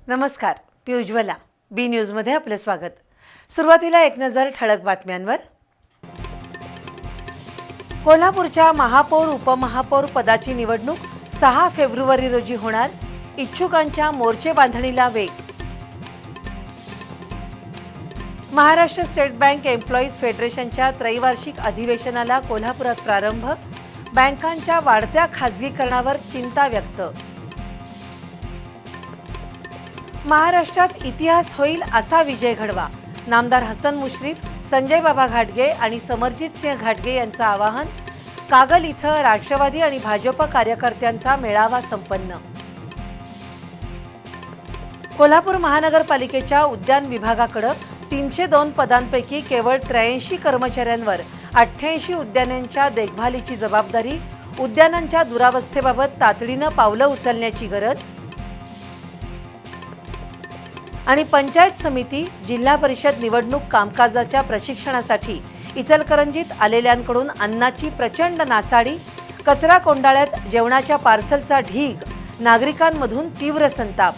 नमस्कार, मी उज्ज्वला. बी न्यूजमध्ये आपले स्वागत. सुरुवातीला एक नजर ठळक बातम्यांवर. कोल्हापूरच्या महापौर उपमहापौर पदाची निवडणूक 6 फेब्रुवारी रोजी होणार. इच्छुकांच्या मोर्चे बांधणीला वेग. महाराष्ट्र स्टेट बँक एम्प्लॉईज फेडरेशनच्या त्रैवार्षिक अधिवेशनाला कोल्हापुरात प्रारंभ. बँकांच्या वाढत्या खासगीकरणावर चिंता व्यक्त. महाराष्ट्रात इतिहास होईल असा विजय घडवा. नामदार हसन मुश्रीफ, संजय बाबा घाटगे आणि समरजित सिंह घाटगे यांचं आवाहन. कागल इथं राष्ट्रवादी आणि भाजप कार्यकर्त्यांचा मेळावा संपन्न. कोल्हापूर महानगरपालिकेच्या उद्यान विभागाकडे 302 पदांपैकी केवळ 83 कर्मचाऱ्यांवर 88 उद्यानांच्या देखभालीची जबाबदारी. उद्यानांच्या दुरावस्थेबाबत तातडीनं पावलं उचलण्याची गरज. आणि पंचायत समिती जिल्हा परिषद निवडणूक कामकाजाच्या प्रशिक्षणासाठी इचलकरंजीत आलेल्यांकडून अन्नाची प्रचंड नासाडी. कचरा कोंडाळ्यात जेवणाच्या पार्सलचा ढीग. नागरिकांमधून तीव्र संताप.